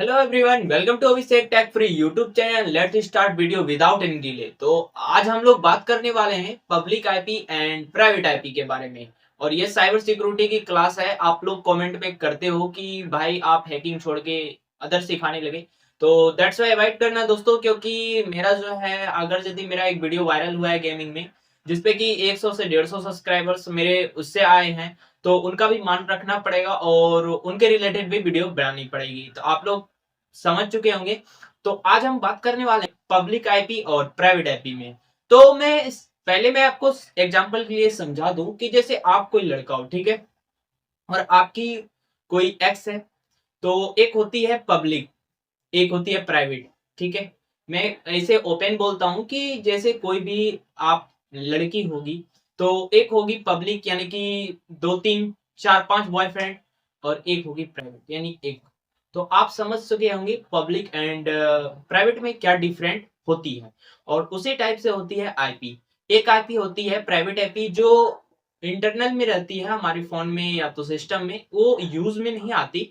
Hello everyone, welcome to Abhishek tech free YouTube channel. Let's start video without any delay. तो आज हम लोग बात करने वाले हैं public IP and private IP के बारे में। और ये साइबर सिक्योरिटी की क्लास है। आप लोग कमेंट में करते हो कि भाई आप हैकिंग छोड़ के अदर सिखाने लगे, तो दैट्स वाई अवॉइड करना दोस्तों, क्योंकि मेरा जो है अगर यदि मेरा एक वीडियो वायरल हुआ है गेमिंग में जिसपे कि 100 से 150 सब्सक्राइबर्स मेरे उससे आए हैं, तो उनका भी मान रखना पड़ेगा और उनके रिलेटेड भी वीडियो बनानी पड़ेगी। तो आप लोग समझ चुके होंगे। तो आज हम बात करने वाले हैं पब्लिक आईपी और प्राइवेट आईपी में। तो पहले मैं आपको एग्जांपल के लिए समझा दूं कि जैसे आप कोई लड़का हो, ठीक है, और आपकी कोई एक्स है। तो एक होती है पब्लिक, एक होती है प्राइवेट, ठीक है। मैं ऐसे ओपन बोलता हूं कि जैसे कोई भी आप लड़की होगी तो एक होगी पब्लिक यानी कि 2 3 4 5 बॉयफ्रेंड, और एक होगी प्राइवेट यानी एक। तो आप समझ सके होंगे पब्लिक एंड प्राइवेट में क्या डिफरेंट होती है। और उसी टाइप से होती है आईपी। एक आईपी होती है प्राइवेट आईपी जो इंटरनल में रहती है हमारे फोन में या तो सिस्टम में, वो यूज में नहीं आती।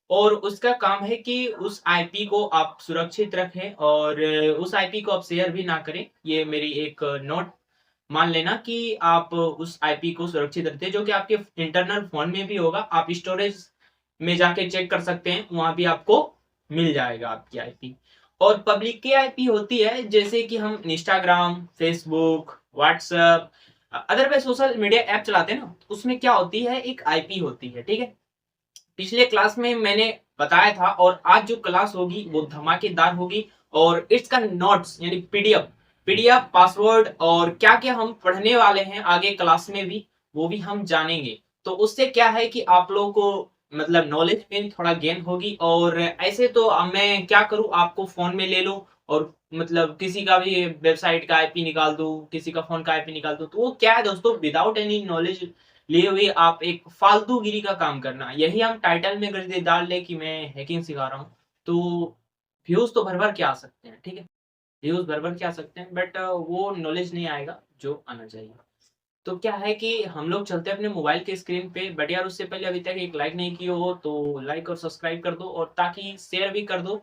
और उसका काम है कि उस आईपी को आप सुरक्षित रखें और उस आईपी को आप शेयर भी ना करें। ये मेरी एक नोट मान लेना कि आप उस आईपी को सुरक्षित रखते हैं, जो कि आपके इंटरनल फोन में भी होगा। आप स्टोरेज में जाके चेक कर सकते हैं, वहां भी आपको मिल जाएगा आपकी आईपी। और पब्लिक की आईपी होती है जैसे कि हम इंस्टाग्राम, फेसबुक, व्हाट्सएप, अदर पे सोशल मीडिया ऐप चलाते हैं ना, उसमें क्या होती है, एक आईपी होती है, ठीक है। पिछले क्लास में मैंने बताया था और आज जो क्लास होगी वो धमाकेदार होगी। और इसका नोट्स यानी पीडीएफ पासवर्ड और क्या क्या हम पढ़ने वाले हैं आगे क्लास में भी, वो भी हम जानेंगे। तो उससे क्या है कि आप लोगों को मतलब नॉलेज में थोड़ा गेन होगी। और ऐसे तो अब मैं क्या करूं, आपको फोन में ले लूं और मतलब किसी का भी वेबसाइट का आईपी निकाल दूं, किसी का फोन का आईपी निकाल दूं, तो वो क्या है दोस्तों, विदाउट एनी नॉलेज लिए हुए आप एक फालतूगिरी का काम करना। यही हम टाइटल में अगर डाल ले कि मैं हैकिंग सिखा रहा हूँ, तो व्यूज तो भर भर के आ सकते हैं, ठीक है, व्यूज भर भर के आ सकते हैं, बट वो नॉलेज नहीं आएगा जो आना चाहिए। तो क्या है कि हम लोग चलते हैं अपने मोबाइल के स्क्रीन पे। बट यार उससे पहले अभी तक एक लाइक नहीं किया हो तो लाइक और सब्सक्राइब कर दो, और ताकि शेयर भी कर दो।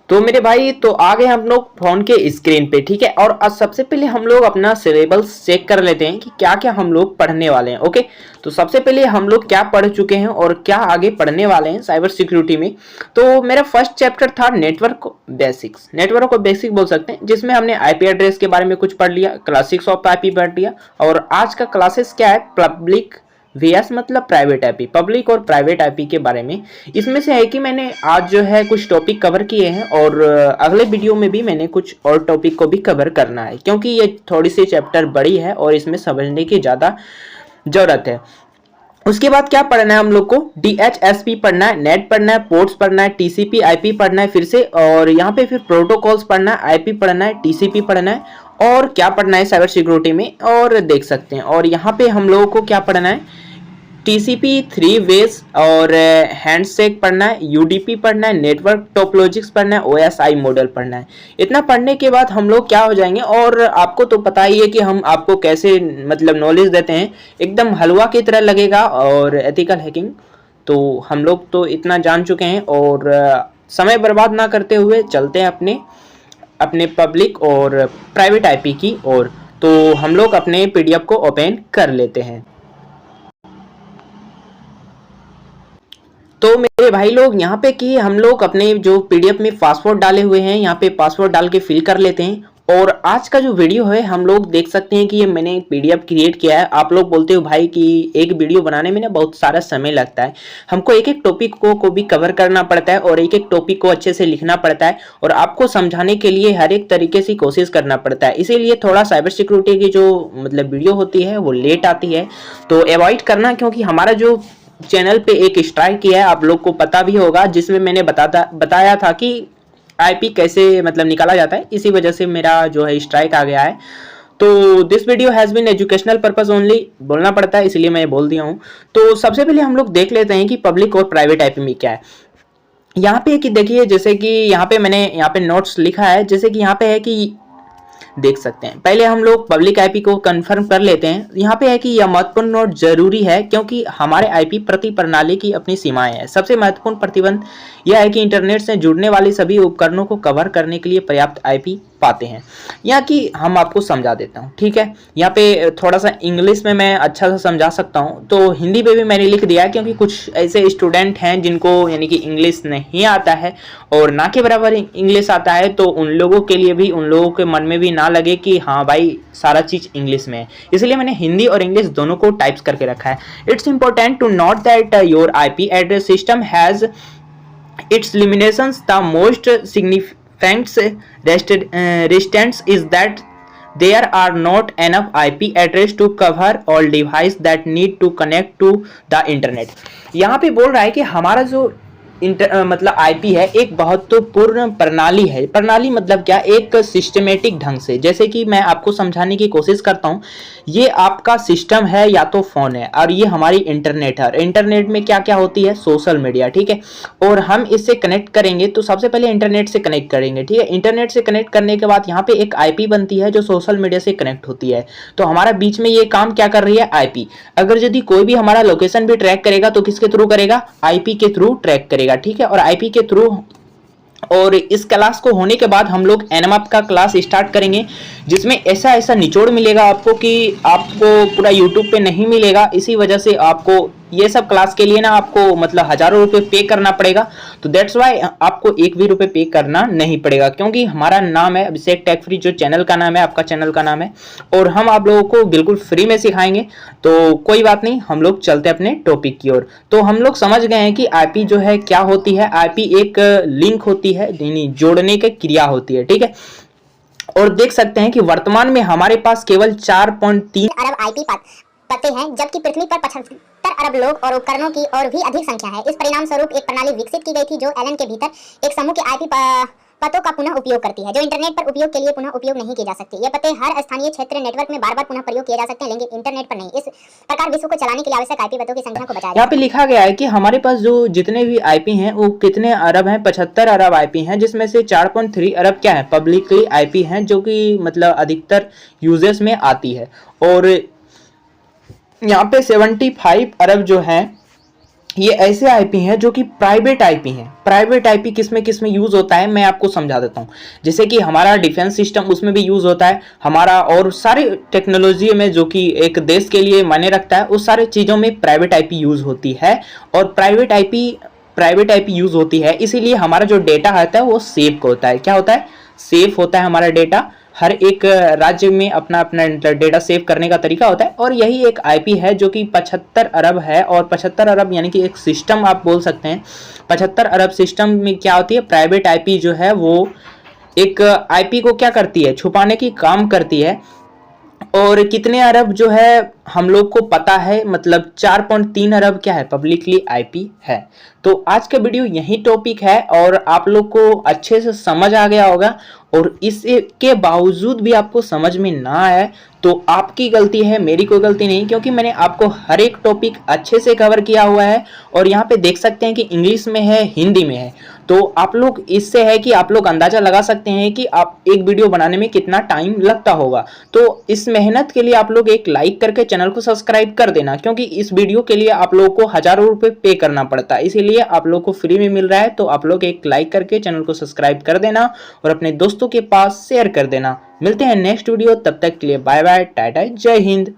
तो मेरे भाई तो आ गए हम लोग फोन के स्क्रीन पे, ठीक है। और आज सबसे पहले हम लोग अपना सिलेबस चेक कर लेते हैं कि क्या क्या हम लोग पढ़ने वाले हैं। ओके, तो सबसे पहले हम लोग क्या पढ़ चुके हैं और क्या आगे पढ़ने वाले हैं साइबर सिक्योरिटी में। तो मेरा फर्स्ट चैप्टर था नेटवर्क बेसिक्स, नेटवर्क को बेसिक बोल सकते हैं, जिसमें हमने आईपी एड्रेस के बारे में कुछ पढ़ लिया, क्लासिक्स ऑफ आईपी पढ़ लिया। और आज का क्लासेस क्या है, पब्लिक वीएस मतलब प्राइवेट आईपी, पब्लिक और प्राइवेट आईपी के बारे में। इसमें से है कि मैंने आज जो है कुछ टॉपिक कवर किए हैं और अगले वीडियो में भी मैंने कुछ और टॉपिक को भी कवर करना है, क्योंकि ये थोड़ी सी चैप्टर बड़ी है और इसमें समझने की ज़्यादा ज़रूरत है। उसके बाद क्या पढ़ना है हम लोग को, DHCP पढ़ना है, नेट पढ़ना है, पोर्ट्स पढ़ना है, TCP IP पढ़ना है फिर से, और यहाँ पे फिर प्रोटोकॉल्स पढ़ना है, आईपी पढ़ना है, TCP पढ़ना है, और क्या पढ़ना है साइबर सिक्योरिटी में और देख सकते हैं। और यहाँ पे हम लोगों को क्या पढ़ना है, TCP 3 वेज और हैंडशेक पढ़ना है, UDP पढ़ना है, नेटवर्क टोपोलॉजिक्स पढ़ना है, OSI मॉडल पढ़ना है। इतना पढ़ने के बाद हम लोग क्या हो जाएंगे, और आपको तो पता ही है कि हम आपको कैसे मतलब नॉलेज देते हैं, एकदम हलवा की तरह लगेगा। और एथिकल हैकिंग तो हम लोग तो इतना जान चुके हैं, और समय बर्बाद ना करते हुए चलते हैं अपने अपने पब्लिक और प्राइवेट आईपी की ओर। तो हम लोग अपने PDF को ओपन कर लेते हैं। तो मेरे भाई लोग यहाँ पे कि हम लोग अपने जो PDF में पासवर्ड डाले हुए हैं, यहाँ पे पासवर्ड डाल के फिल कर लेते हैं। और आज का जो वीडियो है हम लोग देख सकते हैं कि ये मैंने PDF क्रिएट किया है। आप लोग बोलते हो भाई कि एक वीडियो बनाने में ना बहुत सारा समय लगता है, हमको एक एक टॉपिक को भी कवर करना पड़ता है और एक एक टॉपिक को अच्छे से लिखना पड़ता है, और आपको समझाने के लिए हर एक तरीके से कोशिश करना पड़ता है। इसीलिए थोड़ा साइबर सिक्योरिटी की जो मतलब वीडियो होती है वो लेट आती है, तो अवॉइड करना। क्योंकि हमारा जो चैनल पे एक स्ट्राइक किया है, आप लोग को पता भी होगा, जिसमें मैंने बताया था कि आईपी कैसे मतलब निकाला जाता है, इसी वजह से मेरा जो है स्ट्राइक आ गया है। तो this video has been educational purpose only, बोलना पड़ता है इसलिए मैं बोल दिया हूँ। तो सबसे पहले हम लोग देख लेते हैं कि पब्लिक और प्राइवेट आईपी में क्या है। यहाँ पे कि देखिए, जैसे कि यहाँ पे मैंने यहाँ पे नोट्स लिखा है, जैसे कि यहाँ पे है कि देख सकते हैं। पहले हम लोग पब्लिक आईपी को कंफर्म कर लेते हैं। यहाँ पे है कि यह महत्वपूर्ण और जरूरी है क्योंकि हमारे आईपी प्रति प्रणाली की अपनी सीमाएं हैं। सबसे महत्वपूर्ण प्रतिबंध यह है कि इंटरनेट से जुड़ने वाले सभी उपकरणों को कवर करने के लिए पर्याप्त आईपी पाते हैं। यहाँ की हम आपको समझा देता हूँ, ठीक है। यहाँ पे थोड़ा सा इंग्लिश में मैं अच्छा सा समझा सकता हूँ, तो हिंदी में भी मैंने लिख दिया है क्योंकि कुछ ऐसे स्टूडेंट हैं जिनको यानी कि इंग्लिश नहीं आता है और ना के बराबर इंग्लिश आता है, तो उन लोगों के लिए भी, उन लोगों के मन में भी ना लगे कि हाँ भाई सारा चीज इंग्लिश में है, इसलिए मैंने हिंदी और इंग्लिश दोनों को टाइप्स करके रखा है। It's important to note that your IP address system has its limitations. The most significant restraints is that there are not enough IP address to cover all devices that need to connect to the internet. यहाँ पे बोल रहा है कि हमारा जो मतलब IP है एक महत्वपूर्ण प्रणाली है। प्रणाली मतलब क्या, एक सिस्टमेटिक ढंग से। जैसे कि मैं आपको समझाने की कोशिश करता हूँ, ये आपका सिस्टम है या तो फोन है और ये हमारी इंटरनेट है। इंटरनेट में क्या क्या होती है, सोशल मीडिया, ठीक है। और हम इससे कनेक्ट करेंगे तो सबसे पहले इंटरनेट से कनेक्ट करेंगे, ठीक है। इंटरनेट से कनेक्ट करने के बाद यहाँ पे एक आईपी बनती है जो सोशल मीडिया से कनेक्ट होती है। तो हमारा बीच में ये काम क्या कर रही है, आईपी। अगर यदि कोई भी हमारा लोकेशन भी ट्रैक करेगा तो किसके थ्रू करेगा, आईपी के थ्रू ट्रैक करेगा, ठीक है। और आईपी के थ्रू, और इस क्लास को होने के बाद हम लोग एनएमएप का क्लास स्टार्ट करेंगे जिसमें ऐसा ऐसा निचोड़ मिलेगा आपको कि आपको पूरा यूट्यूब पे नहीं मिलेगा। इसी वजह से आपको ये सब क्लास के लिए ना आपको मतलब हजारों रुपए पे करना पड़ेगा। तो दैट्स वाई आपको एक भी रुपए पे करना नहीं पड़ेगा क्योंकि हमारा नाम है अभिषेक टेक फ्री, जो चैनल का नाम है, आपका चैनल का नाम है, और हम आप लोगों को बिल्कुल फ्री में सिखाएंगे। तो कोई बात नहीं, हम लोग चलते अपने टॉपिक की ओर। तो हम लोग समझ गए हैं कि आईपी जो है क्या होती है। आईपी एक लिंक होती है, यानी जोड़ने की क्रिया होती है, ठीक है। और देख सकते हैं कि वर्तमान में हमारे पास केवल 4.3 अरब आईपी पते हैं, जबकि पृथ्वी पर 75 अरब लोग और उपकरणों की और भी अधिक संख्या है। इस परिणाम स्वरूप एक प्रणाली विकसित की गई थी जो एलन के भीतर एक समूह के आईपी पतों का पुनः उपयोग करती है, जो इंटरनेट पर उपयोग के लिए पुनः उपयोग नहीं किए जा सकते। ये पते हर स्थानीय क्षेत्र नेटवर्क में बार बार पुनः प्रयोग किए जा सकते हैं, लेकिन इंटरनेट पर नहीं। इस प्रकार विश्व को चलाने के लिए आवश्यक आईपी पतों की संख्या को बचाया। यहाँ पे लिखा गया है कि हमारे पास जो जितने भी आईपी हैं वो कितने अरब हैं, 75 अरब आईपी हैं, जिसमें से 4.3 अरब क्या है, पब्लिकली आईपी हैं, जो कि मतलब अधिकतर यूजर्स में आती है। और यहाँ पे 75 अरब जो है ये ऐसे आईपी हैं जो कि प्राइवेट आईपी हैं। प्राइवेट आईपी किस में यूज होता है मैं आपको समझा देता हूँ। जैसे कि हमारा डिफेंस सिस्टम, उसमें भी यूज होता है हमारा, और सारी टेक्नोलॉजी में जो कि एक देश के लिए मायने रखता है, उस सारे चीज़ों में प्राइवेट आईपी यूज होती है। और प्राइवेट आईपी यूज होती है, इसीलिए हमारा जो डेटा आता है वो सेफ होता है। क्या होता है, सेफ होता है हमारा डेटा। हर एक राज्य में अपना अपना डेटा सेव करने का तरीका होता है, और यही एक आईपी है जो कि 75 अरब है। और 75 अरब यानी कि एक सिस्टम आप बोल सकते हैं। 75 अरब सिस्टम में क्या होती है, प्राइवेट आईपी जो है वो एक आईपी को क्या करती है, छुपाने की काम करती है। और कितने अरब जो है हम लोग को पता है, मतलब 4.3 अरब क्या है, पब्लिकली आईपी है। तो आज का वीडियो यही टॉपिक है और आप लोग को अच्छे से समझ आ गया होगा। और इसके बावजूद भी आपको समझ में ना आए तो आपकी गलती है, मेरी कोई गलती नहीं, क्योंकि मैंने आपको हर एक टॉपिक अच्छे से कवर किया हुआ है। और यहाँ पे देख सकते हैं कि इंग्लिश में है, हिंदी में है। तो आप लोग इससे है कि आप लोग अंदाजा लगा सकते हैं कि आप एक वीडियो बनाने में कितना टाइम लगता होगा। तो इस मेहनत के लिए आप लोग एक लाइक करके चैनल को सब्सक्राइब कर देना, क्योंकि इस वीडियो के लिए आप लोग को हजारों रुपए पे करना पड़ता है, इसीलिए आप लोग को फ्री में मिल रहा है। तो आप लोग एक लाइक करके चैनल को सब्सक्राइब कर देना और अपने दोस्तों के पास शेयर कर देना। मिलते हैं नेक्स्ट वीडियो, तब तक के लिए बाय बाय, टाटा, जय हिंद।